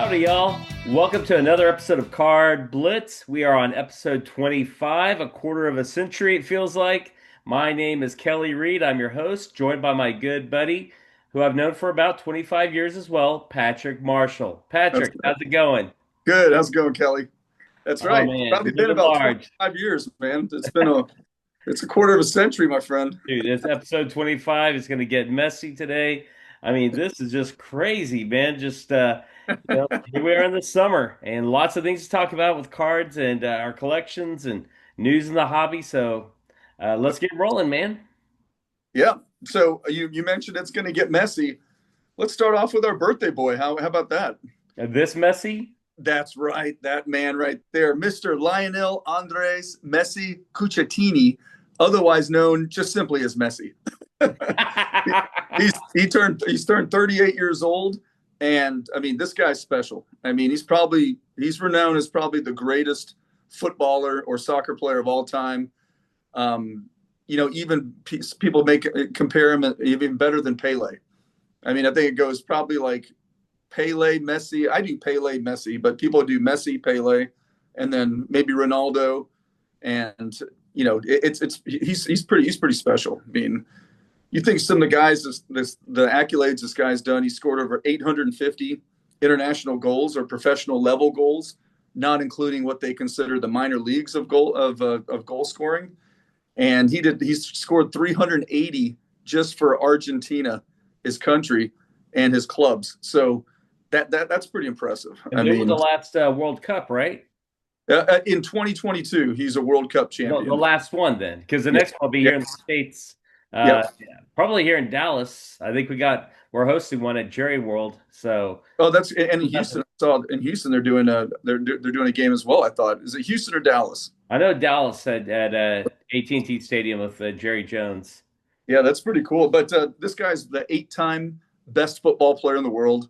Howdy, y'all. Welcome to another episode of CardBlitz. We are on episode 25, a quarter of a century, it feels like. My name is Kelly Reed. I'm your host, joined by my good buddy, who I've known for about 25 years as well, Patrick Marshall. That's Patrick, how's it going? good. How's it going, Kelly? That's Oh, right. It's man, probably been living about large. 25 years, man. It's a quarter of a century, my friend. Dude, this episode 25 is going to get messy today. I mean, this is just crazy, man. Here we are in the summer and lots of things to talk about with cards and our collections and news in the hobby. So let's get rolling, man. Yeah. So you mentioned it's going to get messy. Let's start off with our birthday boy. How about that? This messy? That's right. That man right there, Mr. Lionel Andres Messi Cuccittini, otherwise known just simply as Messi. He's turned 38 years old, and I mean this guy's special. I mean he's renowned as probably the greatest footballer or soccer player of all time. Even people compare him even better than Pele. I mean I think it goes probably like Pele, Messi. I do Pele, Messi, but people do Messi, Pele, and then maybe Ronaldo. And he's pretty special. I mean, you think some of the guys, the accolades this guy's done. He scored over 850 international goals or professional level goals, not including what they consider the minor leagues of goal scoring. And he's scored 380 just for Argentina, his country, and his clubs. So that's pretty impressive. And they were the last World Cup, right? In 2022, he's a World Cup champion. No, the last one then, because the next one will be here in the States. Probably here in Dallas. I think we're hosting one at Jerry World. So that's and in Houston. I saw in Houston they're doing a game as well. I thought, is it Houston or Dallas? I know Dallas at AT&T Stadium with Jerry Jones. Yeah, that's pretty cool. But this guy's the 8-time best football player in the world.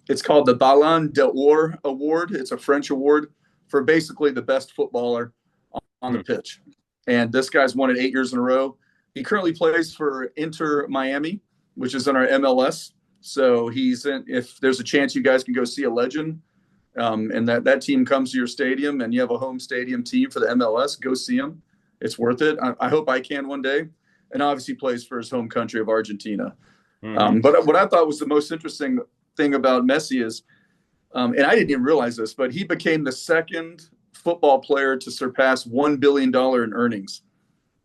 It's called the Ballon d'Or Award. It's a French award for basically the best footballer on the pitch. And this guy's won it 8 years in a row. He currently plays for Inter Miami, which is in our MLS. So if there's a chance you guys can go see a legend, and that team comes to your stadium and you have a home stadium team for the MLS, go see him. It's worth it. I hope I can one day. And obviously plays for his home country of Argentina. But what I thought was the most interesting thing about Messi is, and I didn't even realize this, but he became the second football player to surpass $1 billion in earnings.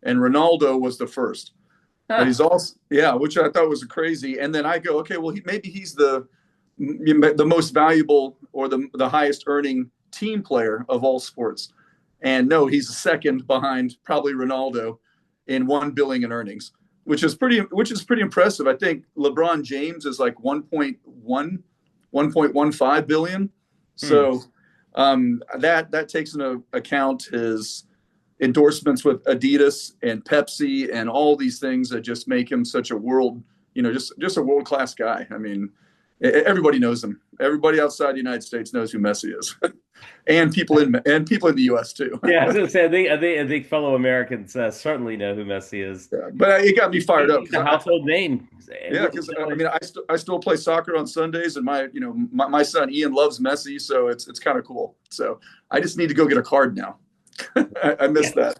And Ronaldo was the first. But he's also, which I thought was crazy. And then I go, okay, well, maybe he's the most valuable or the highest earning team player of all sports. And no, he's second behind probably Ronaldo in $1 billion in earnings, which is pretty impressive. I think LeBron James is like 1.15 billion. So that takes into account his endorsements with Adidas and Pepsi and all these things that just make him such a just a world-class guy. I mean, everybody knows him. Everybody outside the United States knows who Messi is, and people in the U.S. too. Yeah, I was gonna say, I think fellow Americans certainly know who Messi is. Yeah, but it got me fired up. He's a household name. Yeah, because I mean, I still play soccer on Sundays, and my son Ian loves Messi, so it's kind of cool. So I just need to go get a card now. I missed that.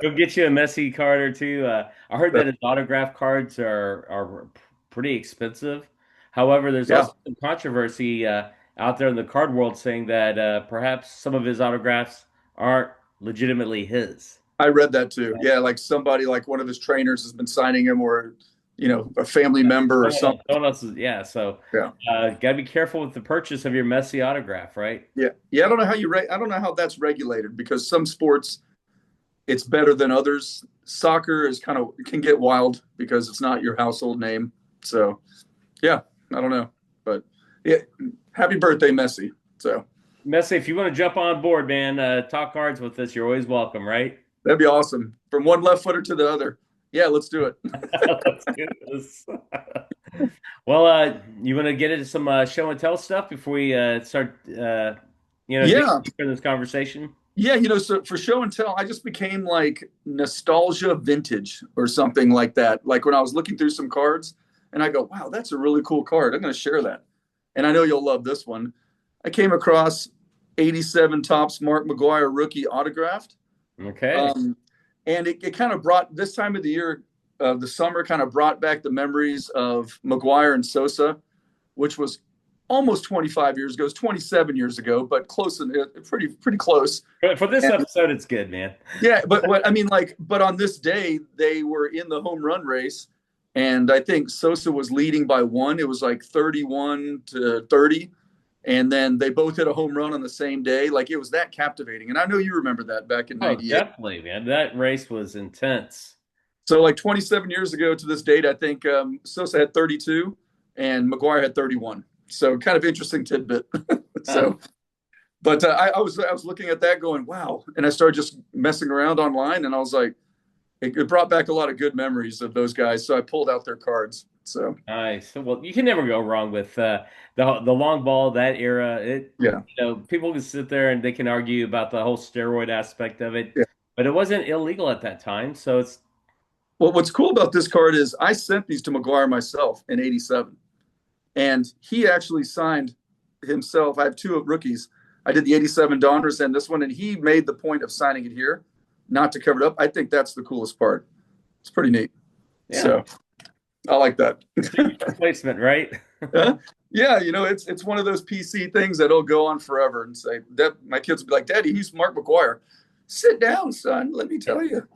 Go get you a Messi card or two. I heard that his autograph cards are pretty expensive. However, there's also some controversy out there in the card world saying that perhaps some of his autographs aren't legitimately his. I read that too. Yeah, like somebody, like one of his trainers has been signing him, or a family member or something. Someone else is, gotta be careful with the purchase of your Messi autograph, right? Yeah. I don't know I don't know how that's regulated, because some sports it's better than others. Soccer can get wild because it's not your household name. So yeah, I don't know, but yeah, happy birthday, Messi. So Messi, if you want to jump on board, man, talk cards with us. You're always welcome, right? That'd be awesome. From one left footer to the other. Yeah, let's do it. Let's do this. Well, you want to get into some show and tell stuff before we start, in this conversation? Yeah, so for show and tell, I just became like nostalgia vintage or something like that. Like when I was looking through some cards and I go, wow, that's a really cool card. I'm going to share that. and I know you'll love this one. I came across 87 Topps Mark McGwire rookie autographed. Okay. Um, and it kind of brought this time of the year, the summer kind of brought back the memories of McGwire and Sosa, which was almost 25 years ago. It was 27 years ago, but close and pretty close. For this And episode, it's good, man. yeah, but what I mean, like, but on this day they were in the home run race, and I think Sosa was leading by one. It was like 31-30, and then they both hit a home run on the same day. Like it was that captivating, and I know you remember that back in Oh, '98. definitely, man. That race was intense. So like 27 years ago to this date, I think Sosa had 32 and McGwire had 31. So kind of interesting tidbit. Huh. So, but I was looking at that going, wow, and I started just messing around online, and I was like, it brought back a lot of good memories of those guys. So I pulled out their cards. So Nice. So, well, you can never go wrong with the long ball, that era. yeah, People can sit there and they can argue about the whole steroid aspect of it, yeah. but it wasn't illegal at that time. So it's Well, what's cool about this card is I sent these to McGwire myself in '87, and he actually signed himself. I have two rookies. I did the '87 Donruss and this one, and he made the point of signing it here, not to cover it up. I think that's the coolest part. It's pretty neat. yeah, So I like that. replacement, right? Yeah, it's one of those PC things that'll go on forever and say that my kids will be like, Daddy, he's Mark McGwire. Sit down, son. Let me tell you.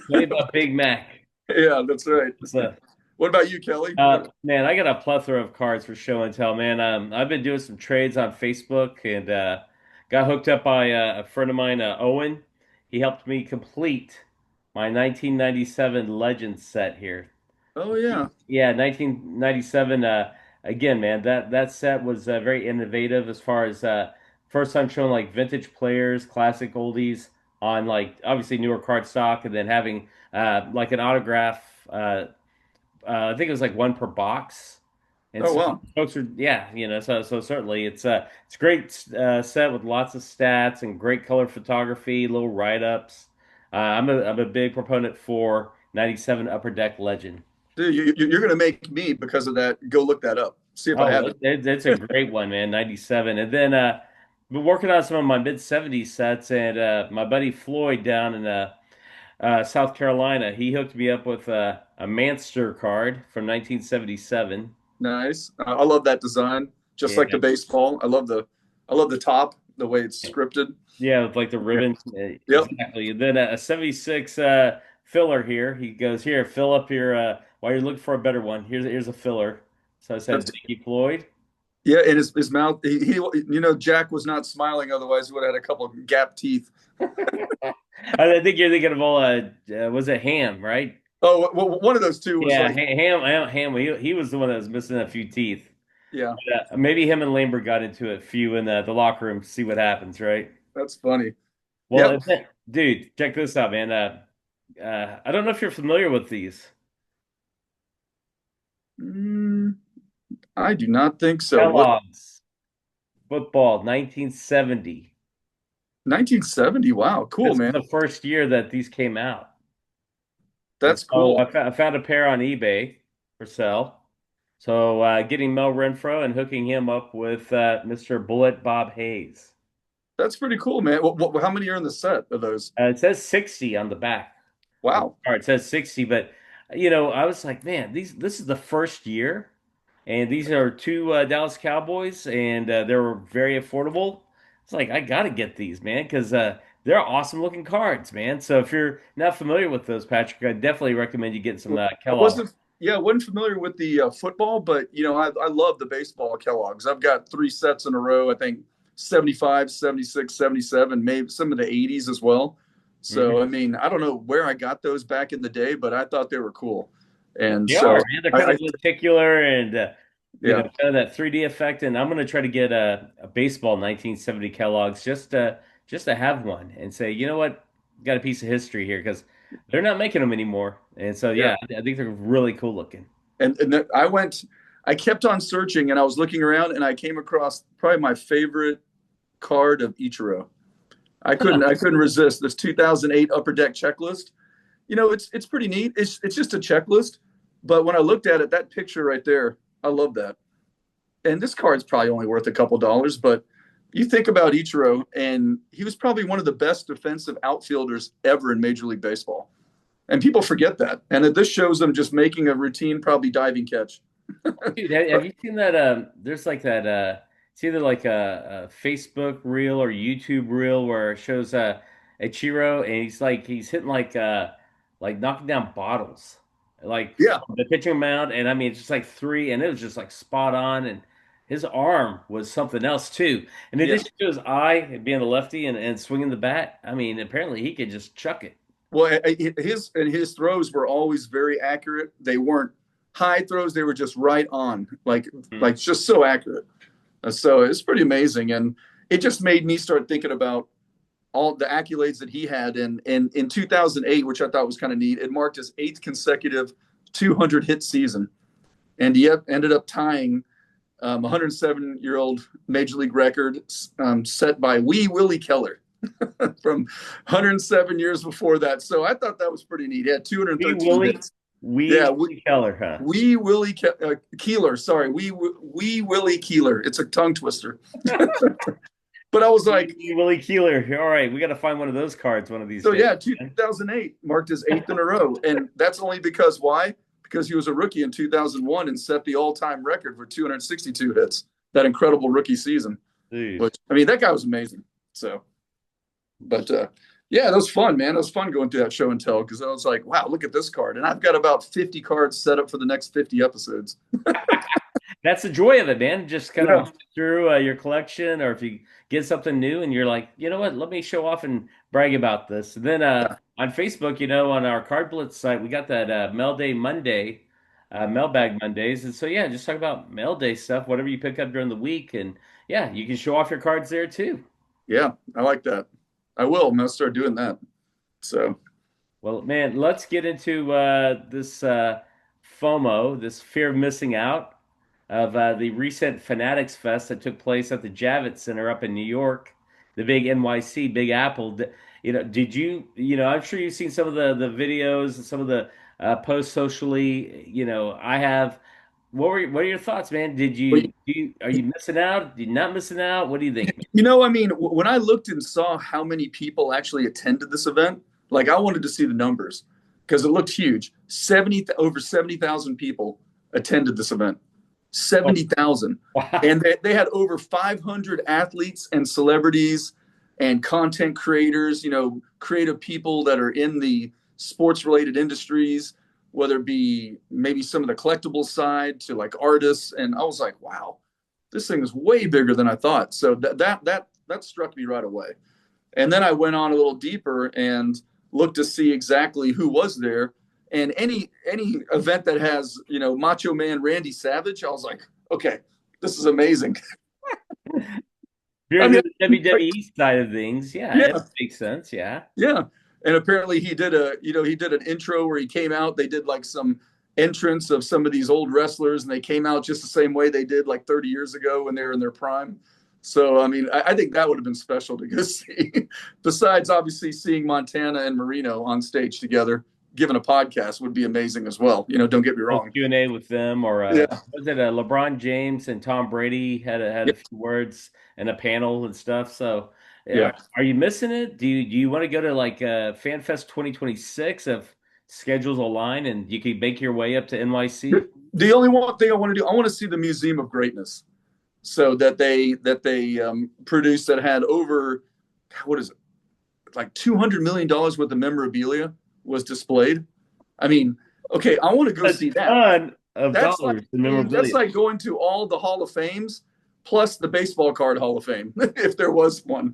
Played by Big Mac. Yeah, that's right. So, What about you, Kelly? man, I got a plethora of cards for show and tell, man. I've been doing some trades on Facebook and got hooked up by a friend of mine, Owen. He helped me complete my 1997 Legends set here. Oh yeah. Yeah, 1997. Again, man, that set was very innovative as far as first time showing like vintage players, classic oldies on like obviously newer card stock, and then having like an autograph. I think it was like one per box, and Oh so wow. folks are yeah, so certainly it's a great set with lots of stats and great color photography, little write ups. I'm a big proponent for 97 Upper Deck Legend. Dude, you're gonna make me because of that. Go look that up. See if I Oh, have it. it's a great one, man. 97. And then been working on some of my mid 70s sets and my buddy Floyd down in South Carolina, he hooked me up with a Manster card from 1977. Nice. I love that design. Just like Yeah. the baseball. I love the top, the way it's scripted. Yeah, with like the Yeah. ribbon. Yep. Exactly. And then a 76 filler here. He goes, here, fill up your while you're looking for a better one. Here's a filler. So I said, That's thank you, Floyd. yeah, and his mouth. Jack was not smiling. Otherwise, he would have had a couple of gap teeth. I think you're thinking of all was it Ham, right? Oh, well, one of those two was Yeah, like, Ham. He was the one that was missing a few teeth. yeah, Maybe him and Lambert got into it, few in the locker room, see what happens, right? that's funny. Well, Yep. dude, check this out, man. I don't know if you're familiar with these Mm, I do not think so. What Kellogg's football 1970. 1970? Wow, cool, This is man. the first year that these came out, and That's so cool. I found a pair on eBay for sale. So getting Mel Renfro and hooking him up with Mr. Bullet Bob Hayes. That's pretty cool, man. How many are in the set of those? It says 60 on the back. Wow, It says 60, but I was like, man, this is the first year, and these are two Dallas Cowboys, and they were very affordable. It's like I gotta get these, man, because they're awesome looking cards, man. So if you're not familiar with those, Patrick, I definitely recommend you get some I Kellogg. wasn't. Yeah, I wasn't familiar with the football, but I love the baseball Kellogg's. I've got three sets in a row. I think 75, 76, 77, maybe some of the 80s as well. So I Mhm. mean, I don't know where I got those back in the day, but I thought they were cool. And They are, so man. They're kind I of lenticular and yeah, kind of that 3D effect. And I'm gonna try to get a baseball 1970 Kellogg's just to have one and say, you know what, got a piece of history here because they're not making them anymore. And so yeah. yeah, I think they're really cool looking. I kept on searching and I was looking around and I came across probably my favorite card of Ichiro. I couldn't resist this 2008 Upper Deck checklist. It's pretty neat. It's just a checklist, but when I looked at it, that picture right there, I love that. and this card's probably only worth a couple dollars, but you think about Ichiro, and he was probably one of the best defensive outfielders ever in Major League Baseball. And people forget that. And this shows them just making a routine, probably diving catch. Dude, have you seen that? There's like that. It's either like a Facebook reel or YouTube reel where it shows Ichiro, and he's hitting like knocking down bottles, like Yeah, from the pitching mound, and I mean it's just like three, and it was just like spot on, and his arm was something else too. In yeah. addition to his eye being a lefty and swinging the bat, I mean apparently he could just chuck it. Well, his throws were always very accurate. They weren't high throws; they were just right on, like just so accurate. So it's pretty amazing, and it just made me start thinking about all the accolades that he had. And in 2008, which I thought was kind of neat, it marked his 8th consecutive 200 hit season, and he ended up tying 107-year-old major league record set by Wee Willie Keller from 107 years before that. So I thought that was pretty neat. He had Wee 213 Willie, hits. Wee Yeah, Keller, huh? Wee Willie Keeler. Sorry, Wee Willie Keeler. It's a tongue twister. But I was like, Willie Keeler. All right, we got to find one of those cards one of these so days. yeah, 2008 marked his 8th in a row, and that's only because why? Because he was a rookie in 2001 and set the all-time record for 262 hits. That incredible rookie season. Dude. Which, I mean, that guy was amazing. So, but yeah, that was fun, man. It was fun going through that show and tell because I was like, wow, look at this card, and I've got about 50 cards set up for the next 50 episodes. That's the joy of it, man. Just kind Yeah, of through your collection, or if you get something new and you're like, you know what, let me show off and brag about this. And then yeah, on Facebook, on our CardBlitz site, we got that Mail Day Monday, Mailbag Mondays. And so, yeah, just talk about Mail Day stuff, whatever you pick up during the week. And yeah, you can show off your cards there too. yeah. I like that. I will. I'm gonna start doing that. So, Well, man, let's get into this FOMO, this fear of missing out of the recent Fanatics Fest that took place at the Javits Center up in New York, the big NYC, Big Apple. Did you, I'm sure you've seen some of the videos and some of the posts socially. I have. What are your thoughts, man? Are you missing out? Are you not missing out? What do you think, man? I mean, when I looked and saw how many people actually attended this event, like I wanted to see the numbers because it looked huge. Over 70,000 people attended this event. Oh, 70,000. wow. And they had over 500 athletes and celebrities and content creators, creative people that are in the sports related industries, whether it be maybe some of the collectible side to like artists. And I was like, wow, this thing is way bigger than I thought. So that struck me right away. And then I went on a little deeper and looked to see exactly who was there. And any event that has, Macho Man Randy Savage, I was like, okay, this is amazing. If you're I into mean, the WWE side of things, yeah, it yeah, makes sense. Yeah. yeah. And apparently he did an intro where he came out. They did like some entrance of some of these old wrestlers, and they came out just the same way they did like 30 years ago when they were in their prime. So, I mean, I think that would have been special to go see. Besides, obviously, seeing Montana and Marino on stage together, given a podcast, would be amazing as well. Don't get me wrong. Q&A with them, or Yeah, was it LeBron James and Tom Brady had yeah, a few words and a panel and stuff. So, yeah. are you missing it? Do you want to go to like FanFest 2026 if schedules align and you can make your way up to NYC? The only one thing I want to do, I want to see the Museum of Greatness. So that they produced that had over, what is it, like $200 million worth of memorabilia was displayed. I mean, okay, I want to go A see that. ton of That's like dollars in memorabilia. that's like going to all the Hall of Fames plus the baseball card Hall of Fame, if there was one,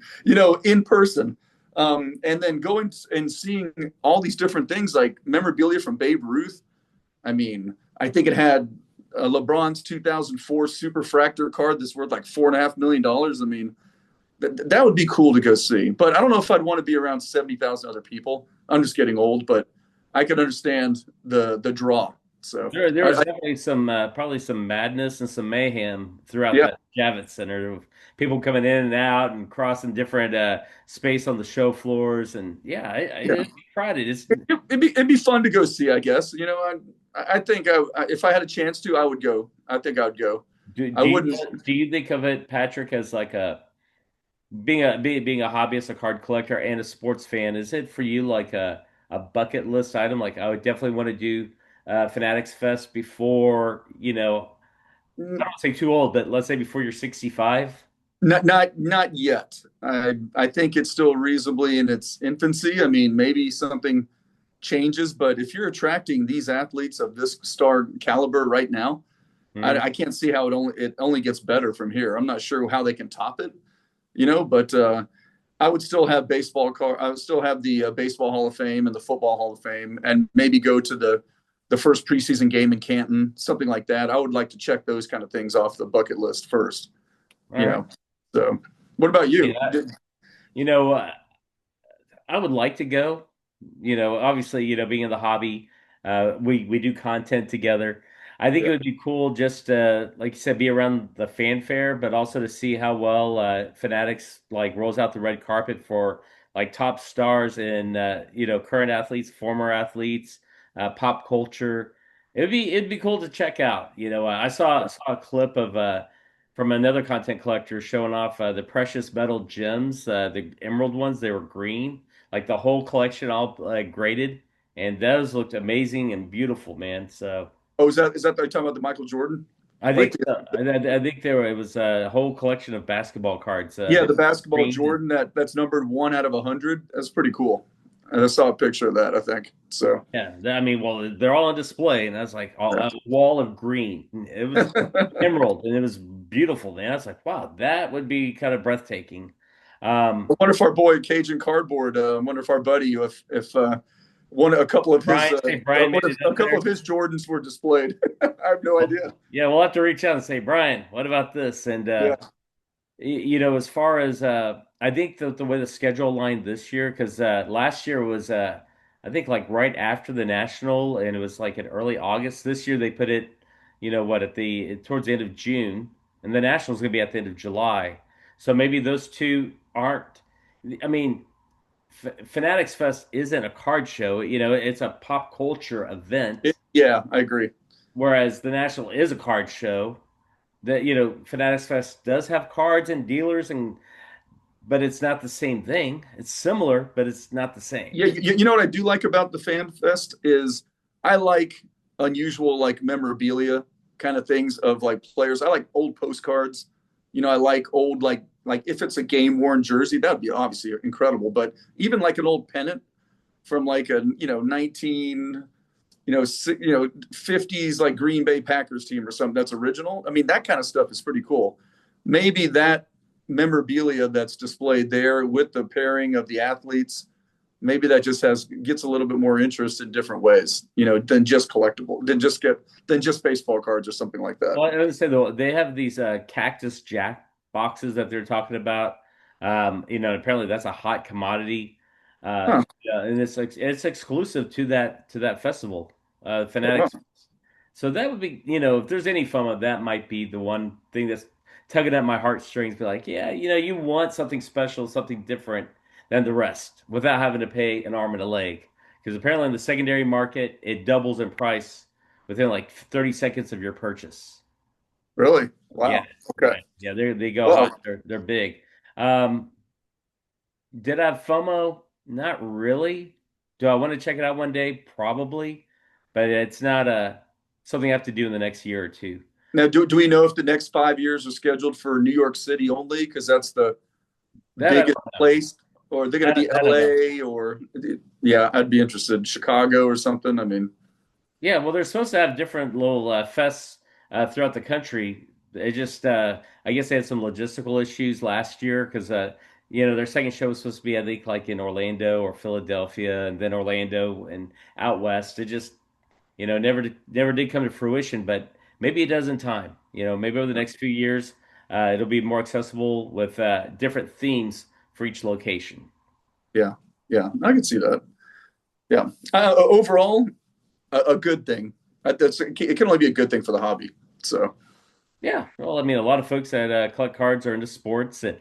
in person. And then going and seeing all these different things like memorabilia from Babe Ruth. I mean, I think it had LeBron's 2004 Superfractor card that's worth like $4.5 million. I mean, that would be cool to go see. But I don't know if I'd want to be around 70,000 other people. I'm just getting old, but I could understand the draw. So There was definitely some probably some madness and some mayhem throughout yeah, that Javits Center. People coming in and out and crossing different space on the show floors, and yeah, yeah. it'd be crowded. It's It'd be fun to go see, I guess. I think if I had a chance to, I would go. I think I would go. I wouldn't. Do you think of it, Patrick, as like a being a hobbyist, a card collector, and a sports fan? Is it for you like a bucket list item? Like I would definitely want to do Fanatics Fest before, I don't say too old, but let's say before you're 65. Not yet. I think it's still reasonably in its infancy. I mean, maybe something changes, but if you're attracting these athletes of this star caliber right now, Mhm. I can't see how it only gets better from here. I'm not sure how they can top it, but I would still have I would still have the baseball Hall of Fame and the football Hall of Fame, and maybe go to the first preseason game in Canton, something like that. I would like to check those kind of things off the bucket list first. All You right. know. So, what about you? Yeah. You know, I would like to go. Obviously, being in the hobby, we do content together. I think it Yeah. would be cool just like you said, be around the fanfare, but also to see how well Fanatics like rolls out the red carpet for like top stars and current athletes, former athletes, pop culture. It'd be cool to check out. I saw a clip of from another content collector showing off the precious metal gems, the emerald ones. They were green, like the whole collection all graded, and those looked amazing and beautiful, man. So Oh, is that they're talking about the Michael Jordan? I Like think I think it was a whole collection of basketball cards. yeah, They the were basketball green. Jordan that's numbered 1 out of 100. That's pretty cool. And I saw a picture of that, I think. So Yeah, I mean, well, they're all on display, and that's like yeah. a wall of green. It was emerald, and it was beautiful, man. I was like, wow, that would be kind of breathtaking. I wonder if our boy Cajun Cardboard, I wonder if our buddy, if one a couple of his Brian, say Brian made what if it a up couple there. of his Jordans were displayed. I have no Well, idea. yeah, we'll have to reach out and say, Brian, what about this? And Yeah. as far as I think the way the schedule aligned this year, because last year was I think like right after the national, and it was like in early August. This year they put it, at the towards the end of June, and the national is going to be at the end of July. So maybe those two aren't. I mean, Fanatics Fest isn't a card show. It's a pop culture event, Yeah, I agree. whereas the national is a card show. That Fanatics Fest does have cards and dealers but it's not the same thing. It's similar, but it's not the same. Yeah, you know what I do like about the Fan Fest is I like unusual like memorabilia kind of things of like players. I like old postcards. I like old like if it's a game worn jersey, that would be obviously incredible. But even like an old pennant from like a 19 50s like Green Bay Packers team or something that's original. I mean that kind of stuff is pretty cool. Maybe that memorabilia that's displayed there with the pairing of the athletes, maybe that just gets a little bit more interest in different ways, than just collectible, than just baseball cards or something like that. Well, I would say though they have these Cactus Jack boxes that they're talking about. Apparently that's a hot commodity, Huh. and it's exclusive to that festival, Oh, wow. Fanatics. So that would be, if there's any fun, that might be the one thing that's tugging at my heartstrings. Be like, yeah, you want something special, something different than the rest, without having to pay an arm and a leg. Because apparently in the secondary market, it doubles in price within like 30 seconds of your purchase. Really? Yeah, Wow. yeah, Okay. yeah. They go Well, hot. They're big. Um, did I have FOMO? Not really. Do I want to check it out one day? Probably, but it's not something I have to do in the next year or two. now do we know if the next 5 years are scheduled for New York City only because that's the That I biggest don't know. place, or are they going to be That I don't. LA, or yeah, I'd be interested, Chicago or something. I mean, Yeah, well, they're supposed to have different little fests throughout the country. It just, I guess they had some logistical issues last year because, their second show was supposed to be, I think, like in Orlando or Philadelphia, and then Orlando and out west. It just, never did come to fruition. But maybe it does in time. Maybe over the next few years, it'll be more accessible with different themes for each location. yeah, yeah, I can see that. Yeah. Overall, a good thing. It can only be a good thing for the hobby. So Yeah, well, I mean, a lot of folks that collect cards are into sports and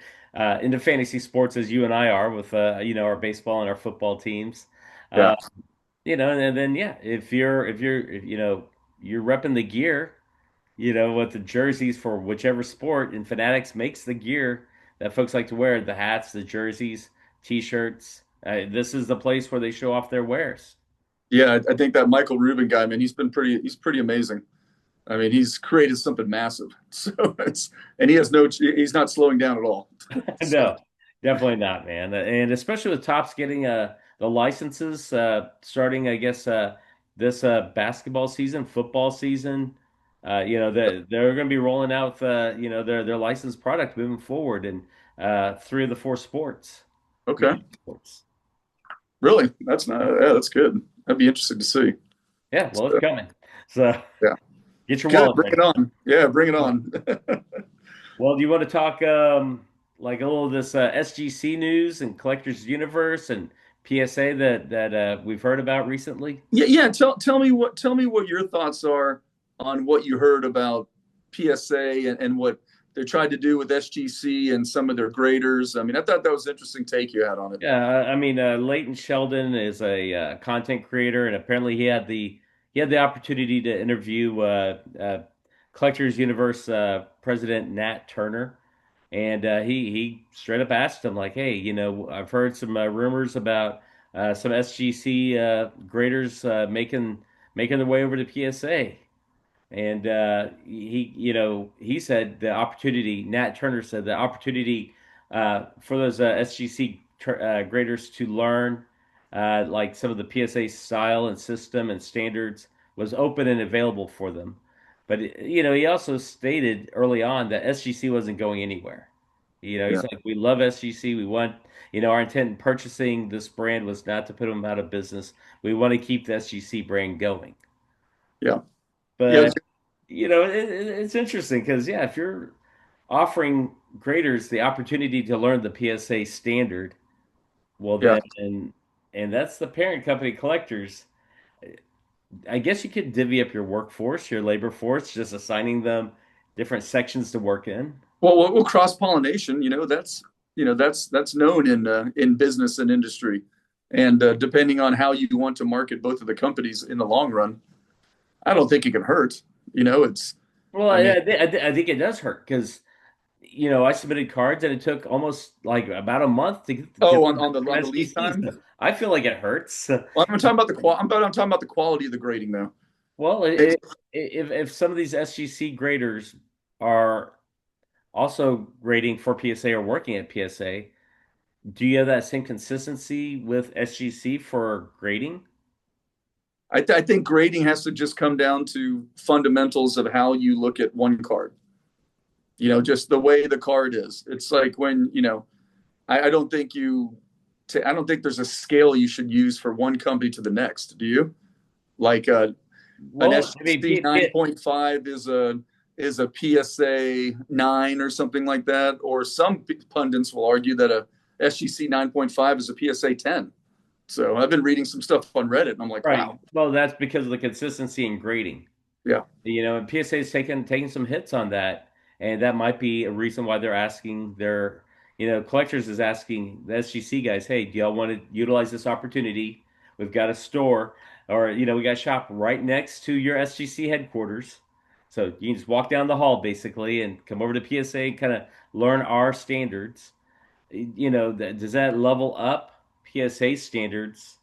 into fantasy sports, as you and I are, with our baseball and our football teams. yeah, Uh, and then yeah, if you're repping the gear, with the jerseys for whichever sport, and Fanatics makes the gear that folks like to wear, the hats, the jerseys, t-shirts. This is the place where they show off their wares. Yeah, I think that Michael Rubin guy, man, he's pretty amazing. I mean, he's created something massive. So and he's not slowing down at all. So, No, definitely not, man. And especially with Topps getting the licenses starting, I guess, this basketball season, football season. They're going to be rolling out their licensed product moving forward in three of the four sports, okay, major sports. really, that's not yeah, that's good. That'd be interesting to see. Yeah, well, it's So, coming. So yeah, get your good. wallet Bring it ready. on. Yeah, bring it on. Well, do you want to talk like a little of this SGC news and Collectors Universe and PSA that we've heard about recently? Yeah, yeah. Tell me what your thoughts are on what you heard about PSA and what they tried to do with SGC and some of their graders. I mean, I thought that was an interesting take you had on it. Yeah, I mean, Leighton Sheldon is a content creator, and apparently he had the opportunity to interview Collectors Universe president Nat Turner, and he straight up asked him like, "Hey, I've heard some rumors about some SGC graders making their way over to PSA." And he said the opportunity, Nat Turner said the opportunity for those SGC graders to learn like some of the PSA style and system and standards was open and available for them. But he also stated early on that SGC wasn't going anywhere. Yeah, He's like, we love SGC. We want, our intent in purchasing this brand was not to put them out of business. We want to keep the SGC brand going. yeah, yeah. But it's interesting because yeah, if you're offering graders the opportunity to learn the PSA standard, well Yeah. then, and that's the parent company Collectors. I guess you could divvy up your workforce, your labor force, just assigning them different sections to work in. Well, cross pollination. That's known in business and industry, and depending on how you want to market both of the companies in the long run, I don't think it can hurt. It's. Well, I mean, I think it does hurt because I submitted cards and it took almost like about a month to get oh, them from on the lead SGC. time. So I feel like it hurts. Well, I'm talking about I'm talking about the quality of the grading, though. Well, It's if some of these SGC graders are also grading for PSA or working at PSA, do you have that same consistency with SGC for grading? I think grading has to just come down to fundamentals of how you look at one card. Just the way the card is. It's like when I don't think I don't think there's a scale you should use for one company to the next. Do you? Like an Well, I mean, SGC 9.5 is a PSA 9 or something like that. Or some pundits will argue that a SGC 9.5 is a PSA 10. So I've been reading some stuff on Reddit, and I'm like, right. wow, Well, that's because of the consistency in grading. yeah, And PSA is taking some hits on that, and that might be a reason why they're asking their, collectors is asking the SGC guys, hey, do y'all want to utilize this opportunity? We've got a store, or we got a shop right next to your SGC headquarters, so you can just walk down the hall basically and come over to PSA and kind of learn our standards. Does that level up PSA standards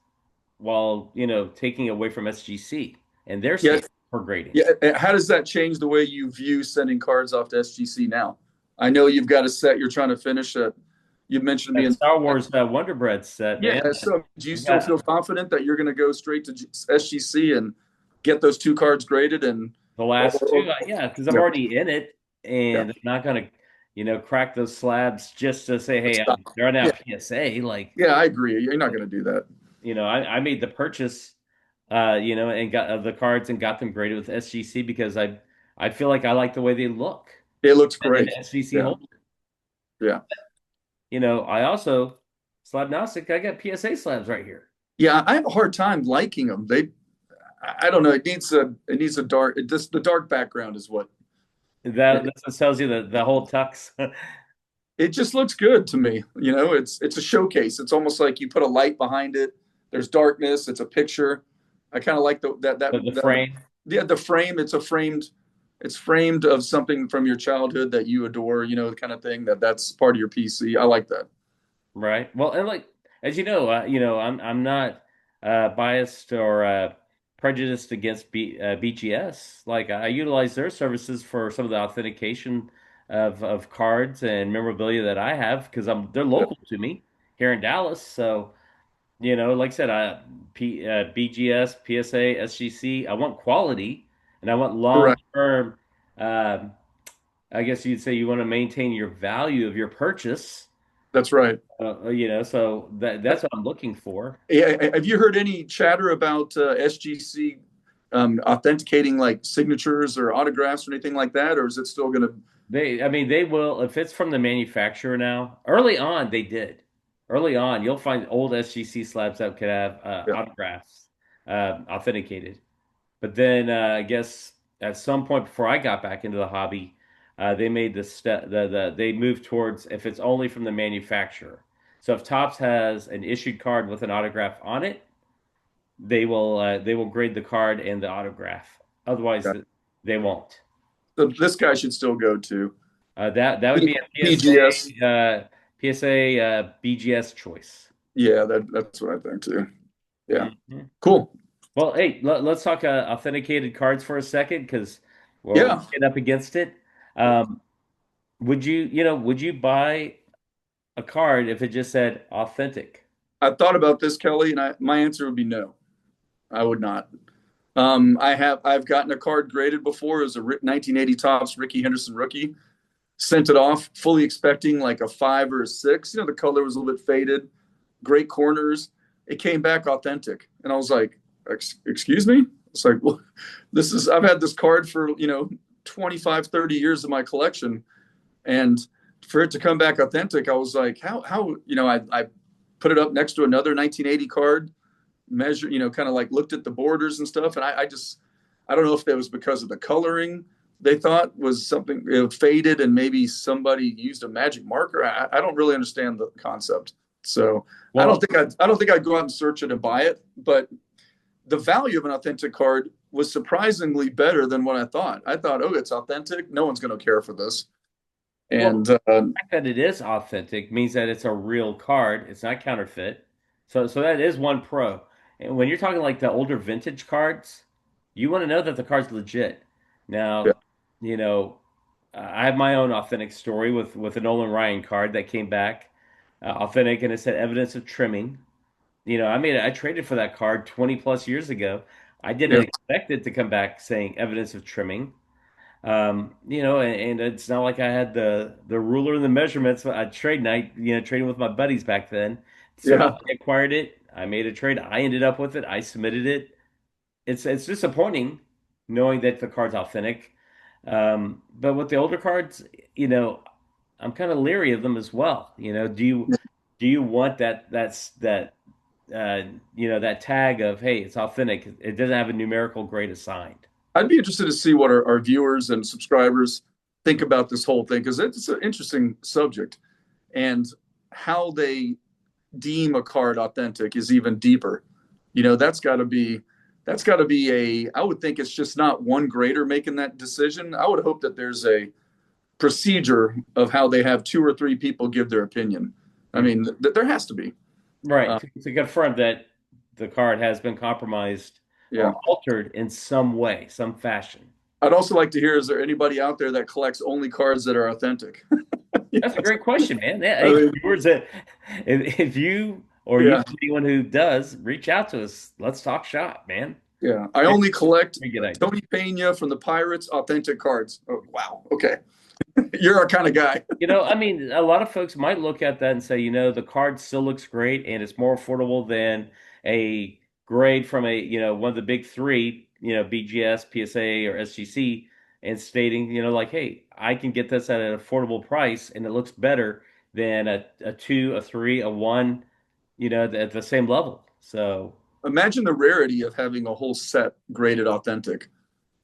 while taking away from SGC and their yeah, standards for grading? yeah. How does that change the way you view sending cards off to SGC now? I know you've got a set you're trying to finish. You mentioned That being Star Wars Wonder Bread set, man. yeah. So do you We still got feel confident that you're going to go straight to SGC and get those two cards graded and the or, last or, two, yeah, because I'm yeah, already in it, yeah, and I'm not gonna, crack those slabs just to say, hey, stop. I'm throwing Yeah, out PSA. Like, yeah, I agree. You're not going to do that. I made the purchase, and got the cards and got them graded with SGC because I feel like I like the way they look, It looks and then great. SGC Yeah, hold. yeah, I also Slabnostic. I got PSA slabs right here. yeah. I have a hard time liking them. I don't know. It needs a dark. The dark background is what That this tells you the whole tux. it just looks good to me. It's a showcase. It's almost like you put a light behind it. There's darkness. It's a picture. I kind of like The frame. yeah, the frame. It's a framed. it's framed of something from your childhood that you adore, the kind of thing that's part of your PC. I like that. Right. Well, and like as I'm not biased or prejudiced against BGS. Like I utilize their services for some of the authentication of cards and memorabilia that I have because they're Yeah, local to me here in Dallas. So like I said, BGS, PSA, SGC. I want quality and I want long correct. term. Um, I guess you'd say you want to maintain your value of your purchase. That's right. So that's what I'm looking for. Yeah, have you heard any chatter about SGC authenticating like signatures or autographs or anything like that, or is it still going to? I mean, they will if it's from the manufacturer now. Early on, they did. Early on, you'll find old SGC slabs that could have Yeah, autographs authenticated. But then I guess at some point before I got back into the hobby, they made the step they moved towards if it's only from the manufacturer. So if Topps has an issued card with an autograph on it, they will grade the card and the autograph. Otherwise, yeah. they won't. So this guy should still go to That would be a BGS. PSA BGS choice. Yeah, that's what I think too. Yeah, Mhm. cool. Well, hey, let's talk authenticated cards for a second because we're Yeah, getting up against it. Um, would you buy a card if it just said authentic? I thought about this, Kelly, and my answer would be no. I would not. I've gotten a card graded before. It was a 1980 Topps Ricky Henderson rookie. Sent it off fully expecting like a 5 or a 6. The color was a little bit faded, great corners. It came back authentic, and I was like, "Excuse me." It's like, well, I've had this card for 25, 30 years of my collection, and for it to come back authentic, I was like, how I put it up next to another 1980 card, measure, kind of like looked at the borders and stuff, and I don't know if that was because of the coloring they thought was something faded and maybe somebody used a magic marker. I don't really understand the concept, so Well, I don't think I'd go out and search it and buy it. But the value of an authentic card was surprisingly better than what I thought. I thought, oh, it's authentic. No one's going to care for this. well, And the fact that it is authentic means that it's a real card. It's not counterfeit. So that is one pro. And when you're talking like the older vintage cards, you want to know that the card's legit. yeah, Now, you know, I have my own authentic story with a Nolan Ryan card that came back authentic and it said evidence of trimming. I traded for that card 20 plus years ago. I didn't yeah, expect it to come back saying evidence of trimming. And it's not like I had the ruler and the measurements. I trade night, trading with my buddies back then. So yeah. I acquired it. I made a trade. I ended up with it. I submitted it. It's disappointing knowing that the card's authentic. But with the older cards, you know, I'm kind of leery of them as well. Do you want uh, that tag of hey, it's authentic. It doesn't have a numerical grade assigned. I'd be interested to see what our viewers and subscribers think about this whole thing because it's an interesting subject, and how they deem a card authentic is even deeper. That's got to be a. I would think it's just not one grader making that decision. I would hope that there's a procedure of how they have 2 or 3 people give their opinion. I mean, there has to be. Right, Uh, to confirm that the card has been compromised or yeah. altered in some way, some fashion. I'd also like to hear: is there anybody out there that collects only cards that are authentic? That's a great question, man. Yeah, I hey, mean, viewers, if you or you yeah, know anyone who does, reach out to us. Let's talk shop, man. yeah. I Very only collect good idea. Tony Pena from the Pirates authentic cards. Oh, wow. Okay. You're our kind of guy. I mean, a lot of folks might look at that and say, the card still looks great and it's more affordable than a grade from one of the big three, BGS, PSA, or SGC, and stating, like, hey, I can get this at an affordable price and it looks better than a two, a three, a one, at the same level. So Imagine the rarity of having a whole set graded authentic.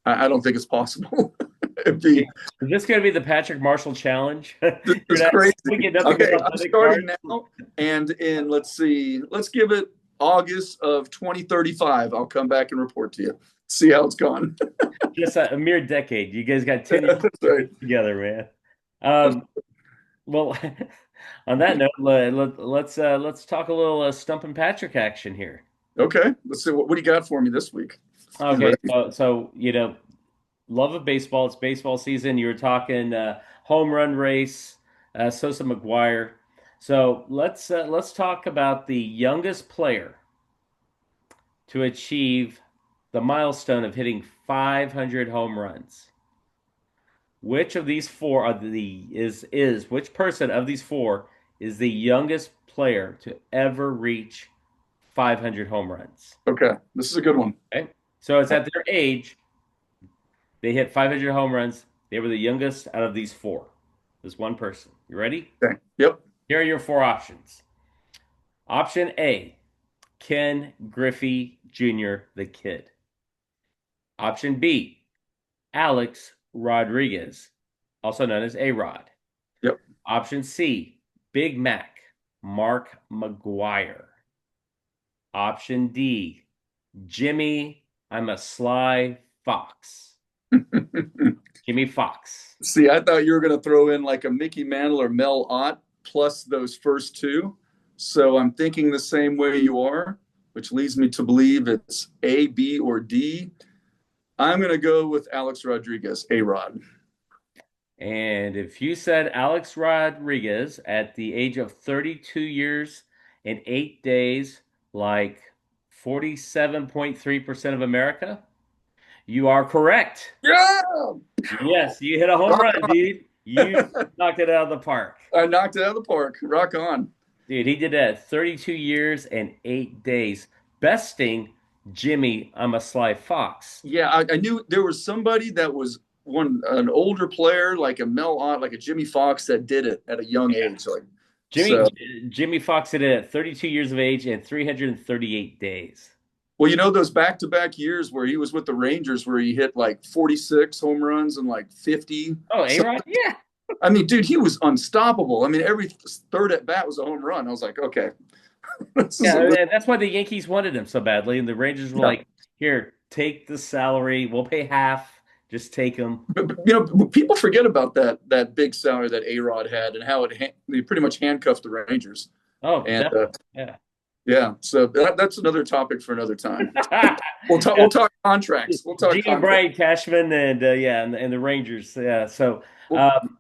I don't think it's possible. It'd is be this going to be the Patrick Marshall challenge? this You're is not crazy. we get nothing but Okay, I'm authentic starting cards. now, and in let's see, let's give it August of 2035. I'll come back and report to you. See how it's gone. Just a mere decade. You guys got 10 years That's right. together, man. That's, Well, on that note, let's talk a little Stump and Patrick action here. okay. Let's see. What do you got for me this week? I'm Okay, ready. so love of baseball. It's baseball season. You were talking home run race, Sosa McGuire. So let's talk about the youngest player to achieve the milestone of hitting 500 home runs. Which of these four are the is which person of these four is the youngest player to ever reach 500 home runs? Okay. This is a good one. Okay, so it's at their age they hit 500 home runs. They were the youngest out of these four. There's one person. You ready? Okay. Yep. Here are your four options. Option A, Ken Griffey Jr., the kid. Option B, Alex Rodriguez, also known as A-Rod. Yep. Option C, Big Mac, Mark McGuire. Option D, Jimmy, I'm a Sly Fox. Jimmy Fox. See, I thought you were going to throw in like a Mickey Mantle or Mel Ott plus those first two. So I'm thinking the same way you are, which leads me to believe it's A, B, or D. I'm going to go with Alex Rodriguez, A-Rod. And if you said Alex Rodriguez at the age of 32 years and 8 days, like 47.3% of America, you are correct. Yeah. Yes, you hit a home Rock run, dude. You knocked it out of the park. I knocked it out of the park. Rock on. Dude, he did that at 32 years and 8 days, besting Jimmy, I'm a Sly Fox. Yeah, I knew there was somebody that was an older player like a Mel Ott, like a Jimmy Fox that did it at a young Yeah. age. Like Jimmy so, Jimmy Fox did it at 32 years of age and 338 days. well, those back-to-back years where he was with the Rangers, where he hit like 46 home runs and like 50. Oh, So, A-Rod? Yeah. I mean, dude, he was unstoppable. I mean, every third at bat was a home run. I was like, okay, this is Yeah, a and that's why the Yankees wanted him so badly, and the Rangers were yeah. like, "Here, take the salary. We'll pay half. Just take him." But people forget about that big salary that A-Rod had and how they pretty much handcuffed the Rangers. Oh, And definitely. Yeah. yeah, so that's another topic for another time. We'll talk. Yeah. We'll talk contracts. We'll talk Gene contracts. Bryant, Cashman, and yeah, and the Rangers. Yeah. So, Well, um,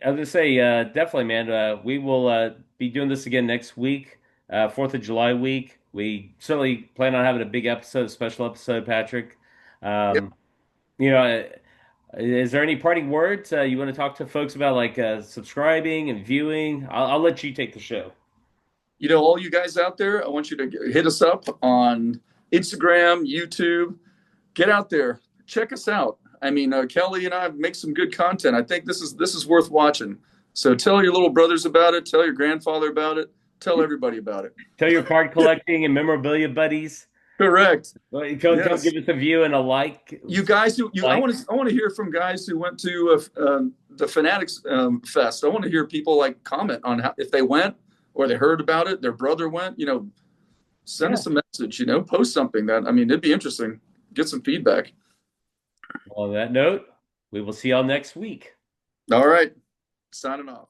I was gonna say, definitely, man. We will be doing this again next week, 4th of July week. We certainly plan on having a big episode, a special episode, Patrick. yeah. Um, you know, is there any parting words you want to talk to folks about, like subscribing and viewing? I'll let you take the show. All you guys out there, I want you to hit us up on Instagram, YouTube. Get out there, check us out. I mean, Kelly and I make some good content. I think this is worth watching. So tell your little brothers about it. Tell your grandfather about it. Tell everybody about it. Tell your card collecting and memorabilia buddies. Correct. Well, come Yes. give us a view and a like. You guys I Like. want to hear from guys who went to the Fanatics Fest. I want to hear people like comment on how, if they went or they heard about it, their brother went. Send Yeah. us a message. Post something that it'd be interesting. Get some feedback. On that note, we will see y'all next week. All right, signing off.